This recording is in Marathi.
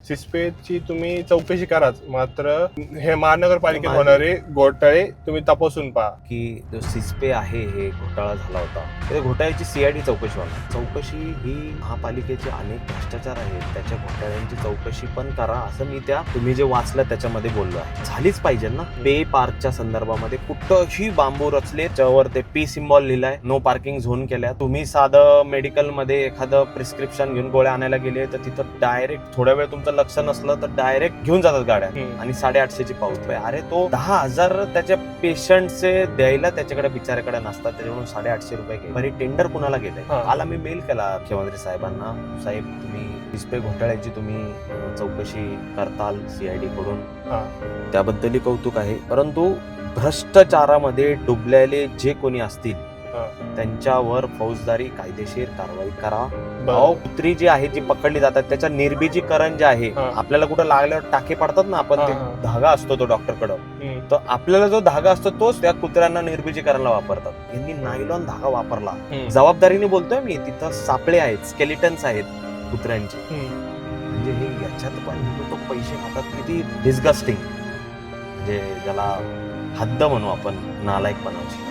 सिस्पेची तुम्ही चौकशी कराच, मात्र हे महानगरपालिकेत होणारे घोटाळे तुम्ही तपासून पहा. की जो सिस्पे आहे हे घोटाळा झाला होता, त्या घोटाळ्याची सीआयडी चौकशी होणार. चौकशी ही महापालिकेचे अनेक भ्रष्टाचार आहेत त्याच्या घोटाळ्यांची चौकशी पण करा, असं मी तुम्ही जे वाचलं त्याच्यामध्ये बोललो आहे. झालीच पाहिजे ना. पे पार्कच्या संदर्भामध्ये कुठंही बांबू रचले, त्यावर ते पी सिम्बॉल लिहिलाय, नो पार्किंग झोन केल्या. तुम्ही साधं मेडिकल मध्ये एखादं प्रिस्क्रिप्शन घेऊन गोळ्या आणायला गेले तर तिथं डायरेक्ट थोड्या वेळ तुमचं लक्ष नसलं तर डायरेक्ट घेऊन जातात गाड्या आणि 850ची पावती. अरे तो 10,000 त्याच्या पेशंटचे द्यायला त्याच्याकडे बिचाऱ्याकडे नसतात, त्याच्याकडून 850 रुपये घे. बरी टेंडर कुणाला गेलंय? काल आम्ही मेल केला मुख्यमंत्री साहेबांना, साहेब तुम्ही सिस्पे घोटाळ्याची तुम्ही चौकशी करताल सीआयडी कडून, त्याबद्दलही कौतुक आहे, परंतु भ्रष्टाचारामध्ये डुबलेले जे कोणी असतील त्यांच्यावर फौजदारी कायदेशीर कारवाई करा. कुत्री जी आहे जी पकडली जातात त्याच्या निर्बीजीकरण जे आहे, आपल्याला कुठं लागल्यावर टाके पडतात ना, आपण ते धागा असतो तो डॉक्टरकडं, तर आपल्याला जो धागा असतो तोच त्या कुत्र्यांना निर्बीजीकरणाला वापरतात. यांनी नायलॉन धागा वापरला. जबाबदारीने बोलतोय मी, तिथं सापळे आहेत, स्केलिटन्स आहेत कुत्र्यांचे. म्हणजे हे याच्यात पण लोक पैसे खातात, किती डिस्गस्टिंग. म्हणजे ज्याला हद्द म्हणू आपण नालायकपणाची.